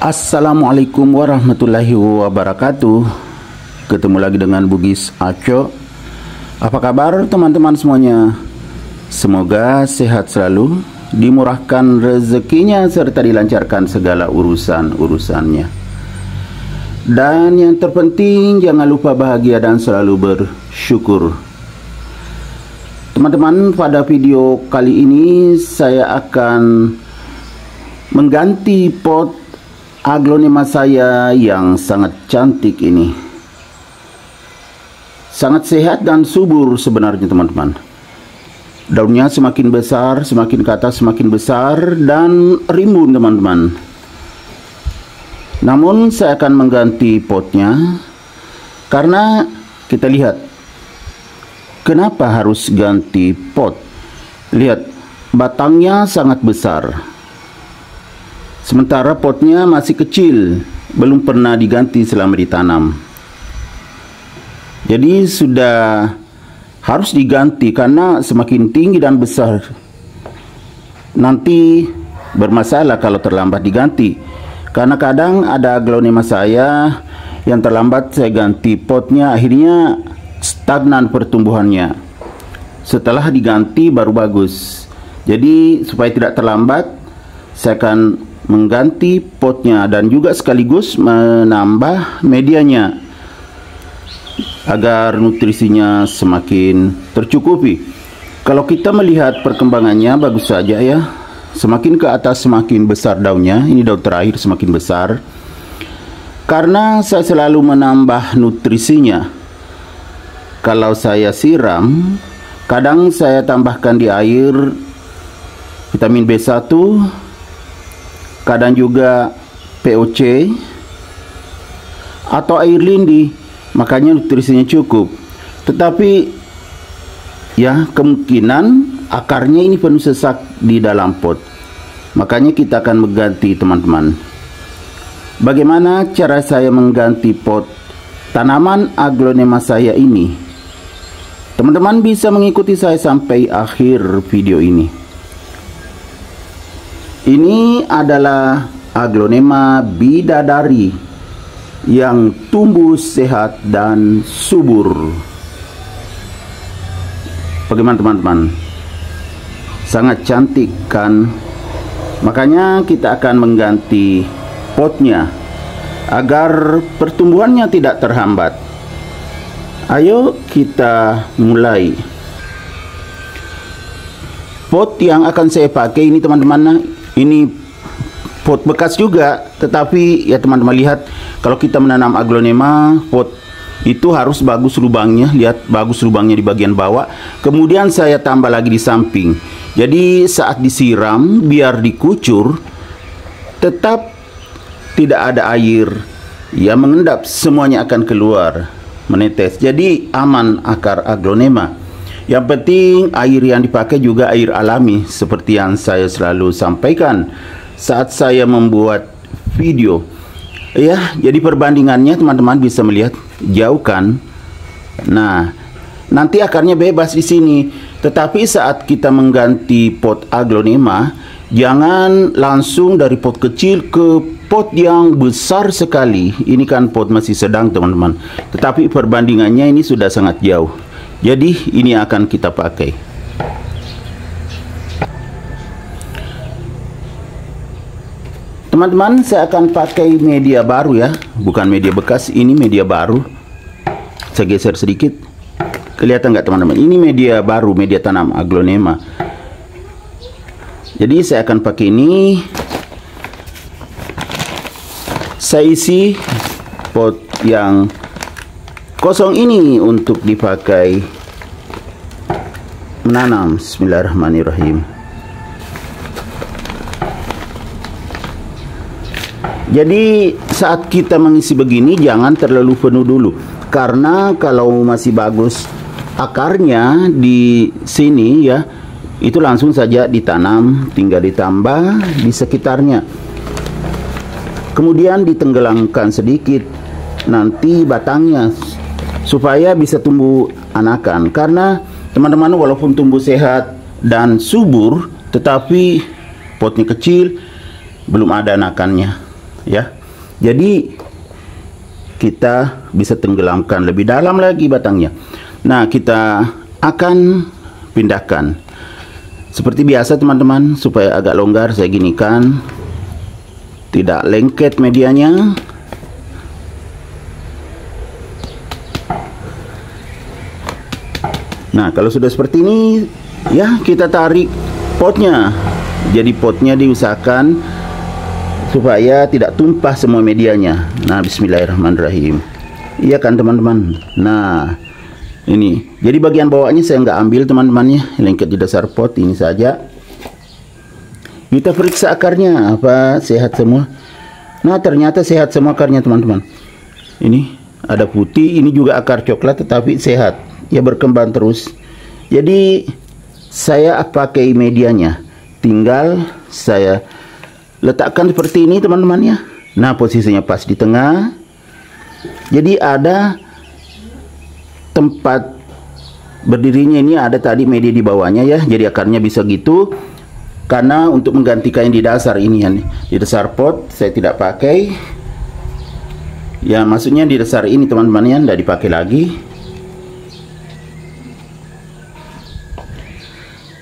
Assalamualaikum warahmatullahi wabarakatuh. Ketemu lagi dengan Bugis Aco. Apa kabar teman-teman semuanya? Semoga sehat selalu, dimurahkan rezekinya, serta dilancarkan segala urusan-urusannya. Dan yang terpenting, jangan lupa bahagia dan selalu bersyukur. Teman-teman, pada video kali ini saya akan mengganti pot aglonema saya yang sangat cantik ini. Sangat sehat dan subur sebenarnya teman-teman. Daunnya semakin besar, semakin ke atas semakin besar dan rimbun teman-teman. Namun saya akan mengganti potnya karena kita lihat kenapa harus ganti pot. Lihat, batangnya sangat besar. Sementara potnya masih kecil, belum pernah diganti selama ditanam. Jadi sudah harus diganti karena semakin tinggi dan besar nanti bermasalah kalau terlambat diganti. Karena kadang ada aglonema saya yang terlambat saya ganti potnya, akhirnya stagnan pertumbuhannya. Setelah diganti baru bagus. Jadi supaya tidak terlambat, saya akan mengganti potnya dan juga sekaligus menambah medianya agar nutrisinya semakin tercukupi. Kalau kita melihat perkembangannya bagus saja ya. Semakin ke atas semakin besar daunnya. Ini daun terakhir semakin besar. Karena saya selalu menambah nutrisinya. Kalau saya siram, kadang saya tambahkan di air vitamin B1, kadang juga POC atau air lindi, makanya nutrisinya cukup. Tetapi ya, kemungkinan akarnya ini penuh sesak di dalam pot, makanya kita akan mengganti teman-teman. Bagaimana cara saya mengganti pot tanaman aglonema saya ini? Teman-teman bisa mengikuti saya sampai akhir video ini. Ini adalah aglonema bidadari yang tumbuh sehat dan subur. Bagaimana teman-teman? Sangat cantik kan? Makanya kita akan mengganti potnya agar pertumbuhannya tidak terhambat. Ayo kita mulai. Pot yang akan saya pakai ini teman-teman, ini pot bekas juga, tetapi ya teman-teman lihat, kalau kita menanam aglonema, pot itu harus bagus lubangnya. Lihat, bagus lubangnya di bagian bawah. Kemudian saya tambah lagi di samping. Jadi saat disiram, biar dikucur, tetap tidak ada air yang mengendap, semuanya akan keluar, menetes. Jadi aman akar aglonema. Yang penting air yang dipakai juga air alami, seperti yang saya selalu sampaikan saat saya membuat video. Ya, jadi perbandingannya teman-teman bisa melihat, jauh kan? Nah, nanti akarnya bebas di sini. Tetapi saat kita mengganti pot aglonema, jangan langsung dari pot kecil ke pot yang besar sekali. Ini kan pot masih sedang teman-teman. Tetapi perbandingannya ini sudah sangat jauh. Jadi ini akan kita pakai. Teman-teman, saya akan pakai media baru ya, bukan media bekas. Ini media baru. Saya geser sedikit. Kelihatan nggak teman-teman? Ini media baru, media tanam aglonema. Jadi saya akan pakai ini. Saya isi pot yang kosong ini untuk dipakai menanam. Bismillahirrahmanirrahim. Jadi saat kita mengisi begini jangan terlalu penuh dulu, karena kalau masih bagus akarnya di sini ya, itu langsung saja ditanam, tinggal ditambah di sekitarnya. Kemudian ditenggelamkan sedikit nanti batangnya supaya bisa tumbuh anakan. Karena teman-teman, walaupun tumbuh sehat dan subur, tetapi potnya kecil, belum ada anakannya. ya. Jadi kita bisa tenggelamkan lebih dalam lagi batangnya. Nah, kita akan pindahkan seperti biasa teman-teman, supaya agak longgar saya ginikan, tidak lengket medianya. Nah, kalau sudah seperti ini, ya kita tarik potnya. Jadi potnya diusahakan supaya tidak tumpah semua medianya. Nah, bismillahirrahmanirrahim. Iya kan teman-teman. Nah, ini. Jadi bagian bawahnya saya nggak ambil teman-temannya, lengket di dasar pot ini saja. Kita periksa akarnya apa sehat semua. Nah, ternyata sehat semua akarnya teman-teman. Ini ada putih, ini juga akar coklat tetapi sehat. Ya berkembang terus. Jadi saya pakai medianya. Tinggal saya letakkan seperti ini teman-teman ya. Nah, posisinya pas di tengah. Jadi ada tempat berdirinya, ini ada tadi media di bawahnya ya. Jadi akarnya bisa gitu. Karena untuk menggantikan yang di dasar ini ya, di dasar pot saya tidak pakai. Ya maksudnya di dasar ini teman-teman ya, tidak dipakai lagi.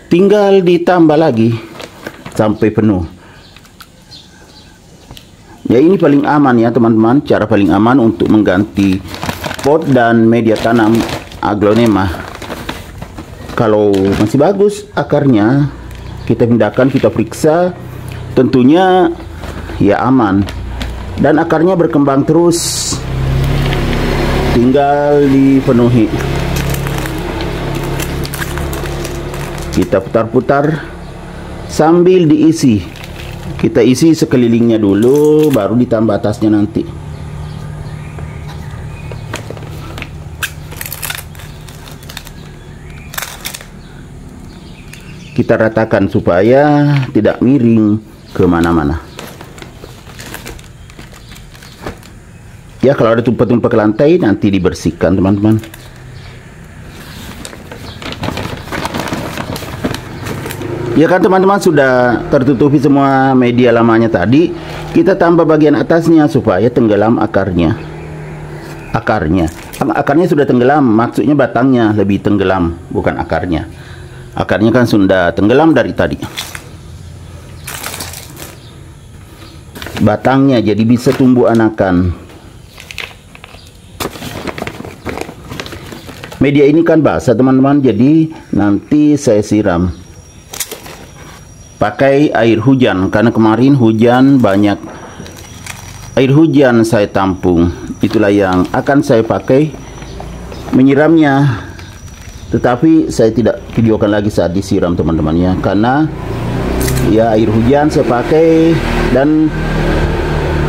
Tinggal ditambah lagi sampai penuh. Ya ini paling aman ya teman-teman, cara paling aman untuk mengganti pot dan media tanam aglonema. Kalau masih bagus akarnya, kita pindahkan, kita periksa, tentunya ya aman. Dan akarnya berkembang terus, tinggal dipenuhi. Kita putar-putar sambil diisi. Kita isi sekelilingnya dulu, baru ditambah atasnya nanti. Kita ratakan supaya tidak miring kemana-mana. Ya kalau ada tumpah-tumpah ke lantai nanti dibersihkan teman-teman. Ya kan teman-teman, sudah tertutupi semua media lamanya tadi. Kita tambah bagian atasnya supaya tenggelam akarnya. Akarnya sudah tenggelam, maksudnya batangnya lebih tenggelam, bukan akarnya. Akarnya kan sudah tenggelam dari tadi. Batangnya jadi bisa tumbuh anakan. Media ini kan basah teman-teman, jadi nanti saya siram pakai air hujan, karena kemarin hujan banyak. Air hujan saya tampung, itulah yang akan saya pakai menyiramnya. Tetapi saya tidak videokan lagi saat disiram teman-teman ya, karena ya air hujan saya pakai dan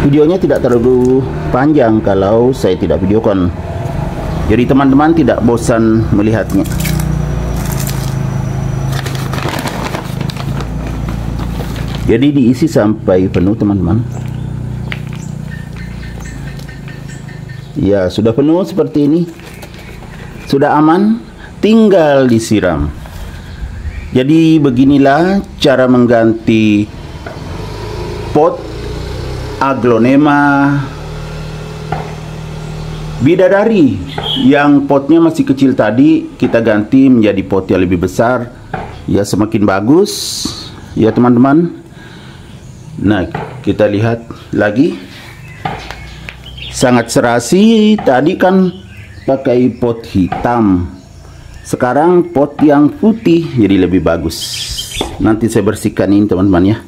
videonya tidak terlalu panjang kalau saya tidak videokan. Jadi teman-teman tidak bosan melihatnya. Jadi diisi sampai penuh teman-teman. Ya sudah penuh seperti ini, sudah aman, tinggal disiram. Jadi beginilah cara mengganti pot aglonema bidadari yang potnya masih kecil tadi, kita ganti menjadi pot yang lebih besar. Ya semakin bagus ya teman-teman. Nah, kita lihat lagi. Sangat serasi, tadi kan pakai pot hitam. Sekarang pot yang putih, jadi lebih bagus. Nanti saya bersihkan ini teman-teman ya.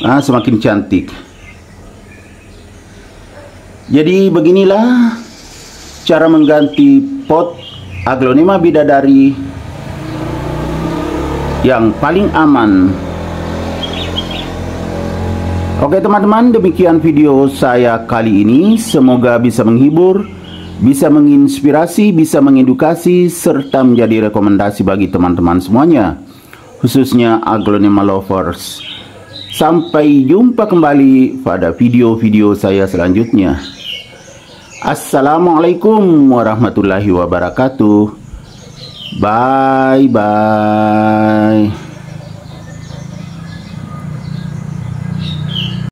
Nah, semakin cantik. Jadi beginilah cara mengganti pot aglonema bidadari yang paling aman. Oke teman-teman, demikian video saya kali ini. Semoga bisa menghibur, bisa menginspirasi, bisa mengedukasi, serta menjadi rekomendasi bagi teman-teman semuanya, khususnya aglonema lovers. Sampai jumpa kembali pada video-video saya selanjutnya. Assalamualaikum warahmatullahi wabarakatuh. Bye-bye.